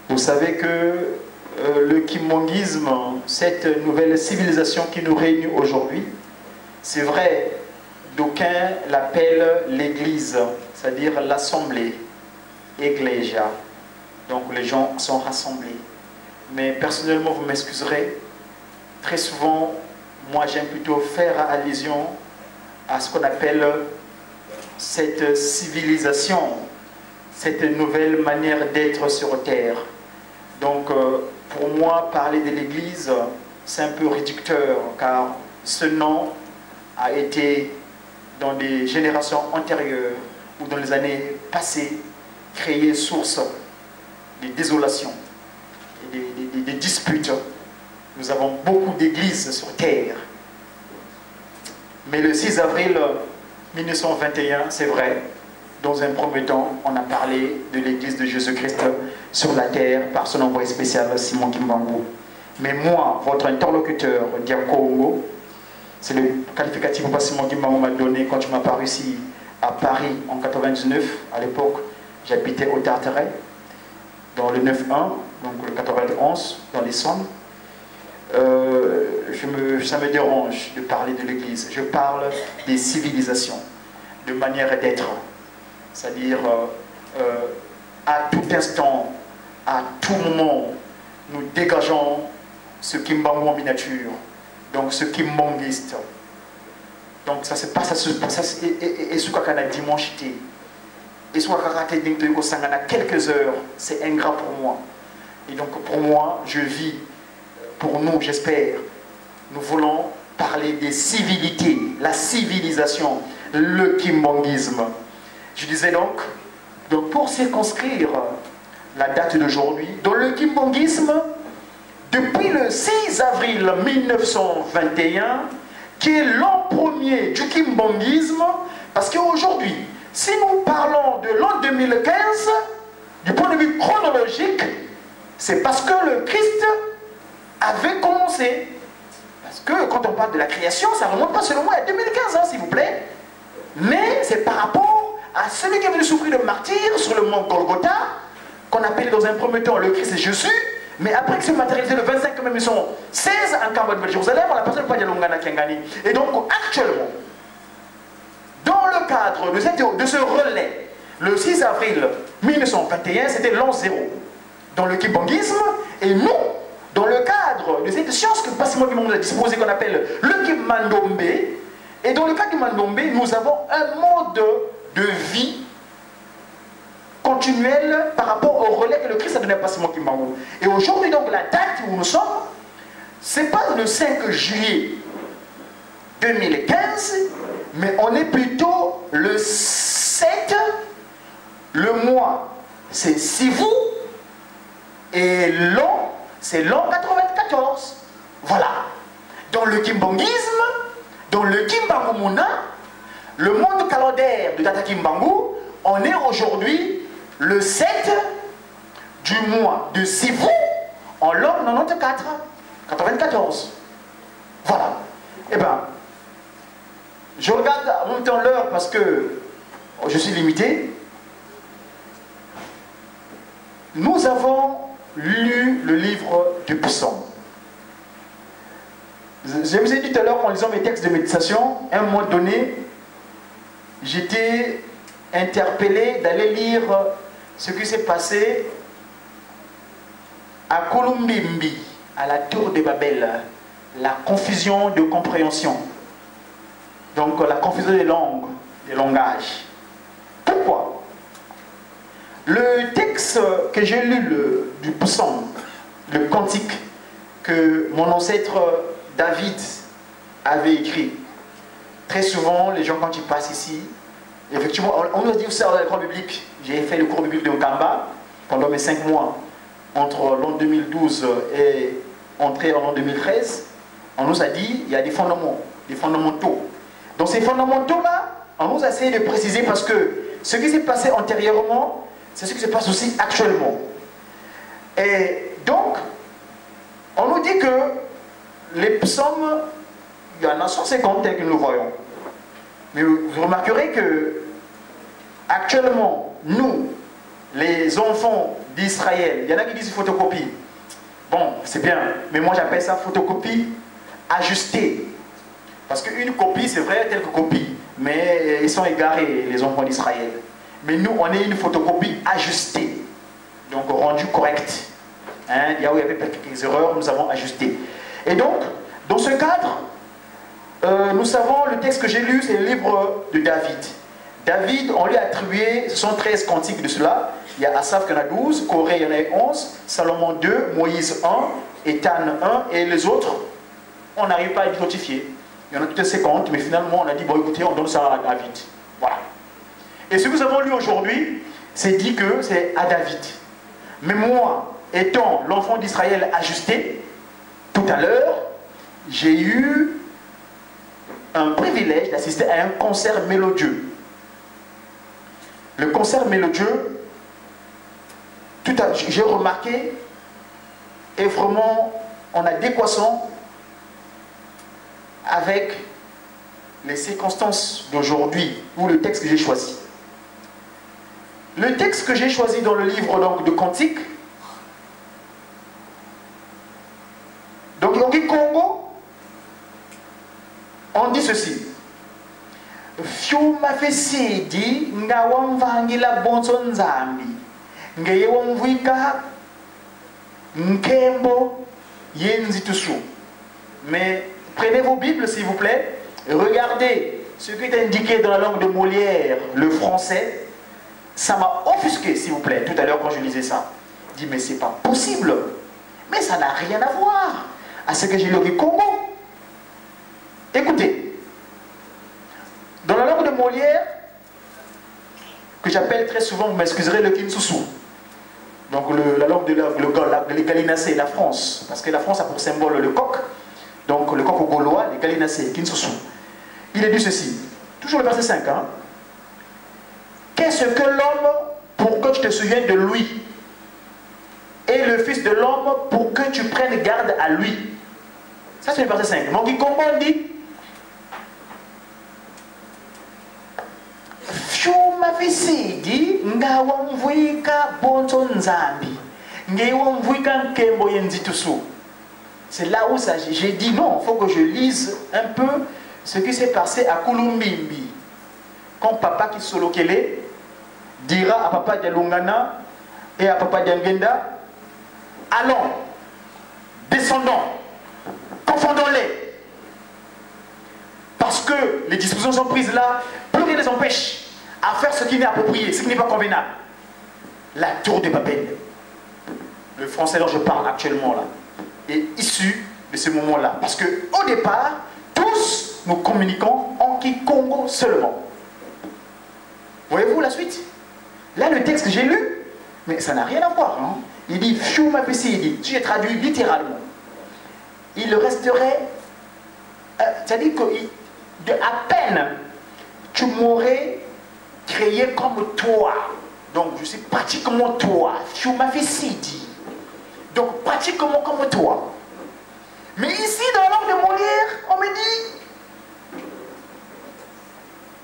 Vous savez que le Kimbanguisme, cette nouvelle civilisation qui nous réunit aujourd'hui, c'est vrai, d'aucuns l'appellent l'église, c'est-à-dire l'assemblée, Eglesia. Donc les gens sont rassemblés. Mais personnellement, vous m'excuserez, très souvent, moi j'aime plutôt faire allusion à ce qu'on appelle cette civilisation, cette nouvelle manière d'être sur terre. Donc pour moi, parler de l'église, c'est un peu réducteur, car ce nom a été dans des générations antérieures ou dans les années passées créé source de désolation et des disputes. Nous avons beaucoup d'églises sur terre. Mais le 6 avril 1921, c'est vrai, dans un premier temps, on a parlé de l'église de Jésus-Christ sur la terre par son envoyé spécial Simon Kimbangu. Mais moi, votre interlocuteur, Diakongo, c'est le qualificatif que Simon Kimbangu m'a donné quand je m'apparu ici à Paris en 99. À l'époque, j'habitais au Tartaret, dans le 9-1, donc le 91, dans les Sommes. Ça me dérange de parler de l'église. Je parle des civilisations, de manière d'être. C'est-à-dire, à tout instant, à tout moment, nous dégageons ce Kimbangu en miniature, donc ce Kimbanguiste. Donc ça se passe, et ce qu'on a dimanche, et ce qu'on a quelques heures, c'est ingrat pour moi. Et donc pour moi, je vis, pour nous, j'espère, nous voulons parler des civilités, la civilisation, le kimbanguisme. Je disais donc pour circonscrire la date d'aujourd'hui, dans le kimbanguisme, depuis le 6 avril 1921, qui est l'an premier du kimbanguisme, parce qu'aujourd'hui, si nous parlons de l'an 2015, du point de vue chronologique, c'est parce que le Christ avait commencé. Parce que quand on parle de la création, ça ne remonte pas seulement à 2015, hein, s'il vous plaît. Mais c'est par rapport à celui qui est venu souffrir de martyr sur le mont Golgotha, qu'on appelle dans un premier temps le Christ et Jésus, mais après que c'est matérialisé le 25 mai 1916 en Cambodge de Jérusalem, on a passé le Padialungana Kiangani. Et donc actuellement, dans le cadre de ce relais, le 6 avril 1921, c'était l'an 0 dans le kimbanguisme, et nous, dans le cadre de cette science que Passimo Kimbangu a disposée, qu'on appelle le Kimandombe, et dans le cas du Mandombe, nous avons un mode de vie continuel par rapport au relais que le Christ a donné à Passimo Kimbangu. Et aujourd'hui, donc, la date où nous sommes, c'est pas le 5 juillet 2015, mais on est plutôt le 7, le mois, c'est Sivu, et l'an, c'est l'an 94. Voilà. Dans le kimbanguisme, dans le Kimbangu Muna, le monde calendaire de Tata Kimbangu, on est aujourd'hui le 7 du mois de Sivu en l'an 94. Voilà. Eh bien, je regarde en même temps l'heure parce que je suis limité. Nous avons lu le livre du psaume. je vous ai dit tout à l'heure en lisant mes textes de méditation, à un moment donné, j'étais interpellé d'aller lire ce qui s'est passé à Kolumbimbi, à la tour de Babel, la confusion de compréhension. Donc la confusion des langues, des langages. Pourquoi? Le texte que j'ai lu du psaume, le cantique que mon ancêtre David avait écrit. Très souvent, les gens quand ils passent ici, effectivement, on nous dit aussi dans le cours biblique. J'ai fait le cours biblique de Okamba pendant mes 5 mois, entre l'an 2012 et entrée en l'an 2013. On nous a dit il y a des fondements, des fondamentaux. Dans ces fondamentaux-là, on nous a essayé de préciser parce que ce qui s'est passé antérieurement, c'est ce qui se passe aussi actuellement. Et donc, on nous dit que les psaumes, il y en a 150 tels que nous voyons. Mais vous remarquerez que actuellement, nous, les enfants d'Israël, il y en a qui disent photocopie. Bon, c'est bien, mais moi j'appelle ça photocopie ajustée. Parce qu'une copie, c'est vrai, telle que copie, mais ils sont égarés, les enfants d'Israël. Mais nous, on est une photocopie ajustée, donc rendue correcte. Hein, il y avait quelques erreurs, nous avons ajusté. Et donc, dans ce cadre, nous savons, le texte que j'ai lu, c'est le livre de David. David, on lui a attribué 113 cantiques de cela. Il y a Asaph qui en a 12, Corée il y en a 11, Salomon 2, Moïse 1, Ethan 1, et les autres, on n'arrive pas à identifier. Il y en a peut-être 50, mais finalement on a dit, bon écoutez, on donne ça à David. Voilà. Et ce que nous avons lu aujourd'hui, c'est dit que c'est à David. Mais moi, étant l'enfant d'Israël ajusté, tout à l'heure, j'ai eu un privilège d'assister à un concert mélodieux. Le concert mélodieux, j'ai remarqué, est vraiment en adéquation avec les circonstances d'aujourd'hui ou le texte que j'ai choisi. Le texte que j'ai choisi dans le livre donc, de Cantique, donc au Congo, on dit ceci. Fiuma fesidi nga wamvangila bonso nzambi ngeye wamvika nkembo yenzitusu. Mais prenez vos Bibles s'il vous plaît, regardez ce qui est indiqué dans la langue de Molière, le français. Ça m'a offusqué s'il vous plaît, tout à l'heure quand je lisais ça. Je dis mais c'est pas possible, mais ça n'a rien à voir à ce que j'ai lu au Congo. Écoutez, dans la langue de Molière, que j'appelle très souvent, vous m'excuserez, le Kinsusu, donc la langue de Galinacé, la France, parce que la France a pour symbole le coq, donc le coq au gaulois, les Galinacé, Kinsusu. Il est dit ceci, toujours le verset 5, hein. Qu'est-ce que l'homme pour que tu te souviennes de lui, et le fils de l'homme pour que tu prennes garde à lui? Ça c'est le verset 5. Donc il comprend, dit Fiuma fesidi nga wamvuika bonso nzambi nge wamvuika nkembo yenzitusu. C'est là où j'ai dit non, il faut que je lise un peu ce qui s'est passé à Kulumbimbi. Quand papa Kisolokele dira à papa Dialungana et à papa Diangenda, allons, descendons, confondons-les. Parce que les dispositions sont prises là, plus rien ne les empêche à faire ce qui n'est approprié, ce qui n'est pas convenable. La tour de Babel, le français dont je parle actuellement là, est issu de ce moment-là. Parce qu'au départ, tous nous communiquons en Kikongo seulement. Voyez-vous la suite? Là, le texte que j'ai lu, mais ça n'a rien à voir. Hein. Il dit, Fiuma Pessi, il dit, si j'ai traduit littéralement, il resterait, c'est-à-dire que à peine tu m'aurais créé comme toi. Donc, je suis pratiquement toi. Fiuma Pessi, dit. Donc, pratiquement comme toi. Mais ici, dans la langue de Molière, on me dit,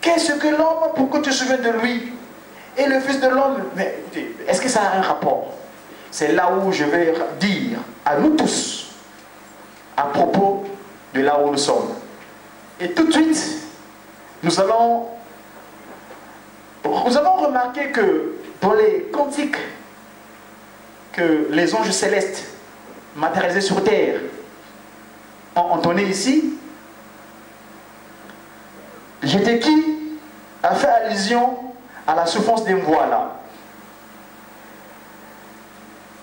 qu'est-ce que l'homme pour que tu te souviennes de lui? Et le fils de l'homme, mais écoutez, est-ce que ça a un rapport? C'est là où je vais dire à nous tous, à propos de là où nous sommes. Et tout de suite, nous avons remarqué que dans les cantiques que les anges célestes matérialisés sur terre ont entonné ici, j'étais qui a fait allusion à la souffrance des voix là.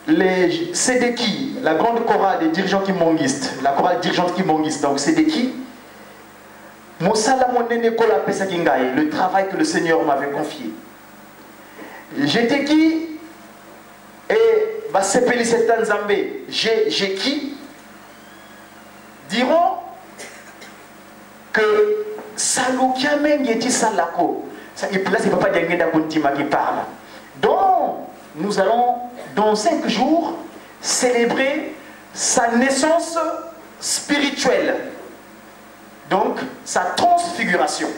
Les Sédéki, la grande chorale des dirigeants kimongistes, la chorale dirigeante kimongiste, donc Sédéki, le travail que le Seigneur m'avait confié. J'étais qui et j'ai qui diront que Saloukiamengeti Salako, et là c'est Papa Diangenda Kuntima qui parle. Donc nous allons dans 5 jours célébrer sa naissance spirituelle, donc sa transfiguration.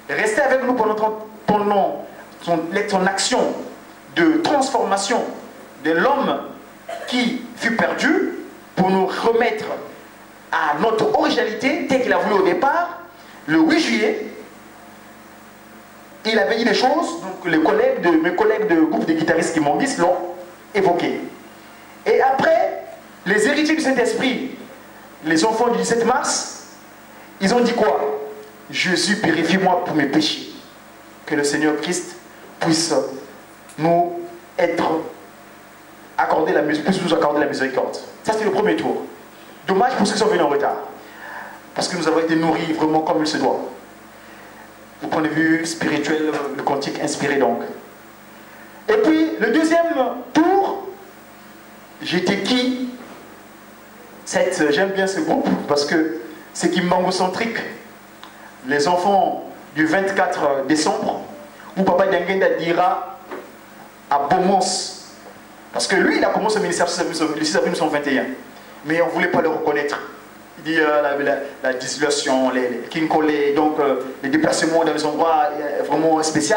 Restez avec nous pendant son action de transformation de l'homme qui fut perdu pour nous remettre à notre originalité telle qu'il a voulu au départ. Le 8 juillet, il avait dit des choses, donc mes collègues de groupe de guitaristes qui m'ont dit l'ont évoqué. Et après, les héritiers du Saint-Esprit, les enfants du 17 mars, ils ont dit quoi? Jésus, purifie-moi pour mes péchés. Que le Seigneur Christ puisse nous accorder la miséricorde. Ça, c'est le premier tour. Dommage pour ceux qui sont venus en retard. Parce que nous avons été nourris vraiment comme il se doit. Du point de vue spirituel, le cantique inspiré donc. Et puis, le deuxième tour, j'étais qui? J'aime bien ce groupe parce que c'est kimbango-centrique. Les enfants du 24 décembre, où Papa Diangenda dira à Beaumont, parce que lui, il a commencé au ministère de service en 1921, mais on ne voulait pas le reconnaître. Il dit la dissimulation, les kinkolé, donc les déplacements dans les endroits vraiment spéciaux.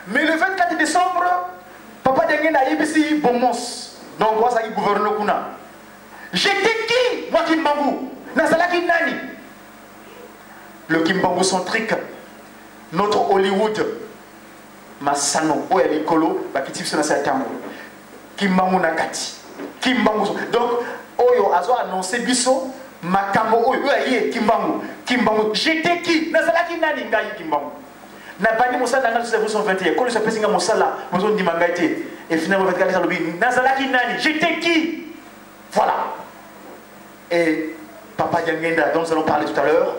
Mais le 24 décembre, Papa Diangenda a ici Beaumont. Donc, moi, ça y est, gouverneur Kuna. J'étais qui, moi, Kimbangu? Nazalaki Nani? Le Kimbangu centrique, notre Hollywood, Masano, Oyalikolo, Bakitif Sonasatambo, Kimbangu Nakati, Kimbangu. Donc, Oyo Azo a annoncé Bisso, Makambo, Oyo, Kimbangu, Kimbangu. J'étais qui? Nazalaki Nani, Ngayi Kimbangu. Nabani Moussala dans le 1921, quand il s'appelle Moussala, Moussala Dimangate, et finalement, Nazalaki Nani, j'étais qui? Voilà. Et Papa Diangenda, dont nous allons parler tout à l'heure,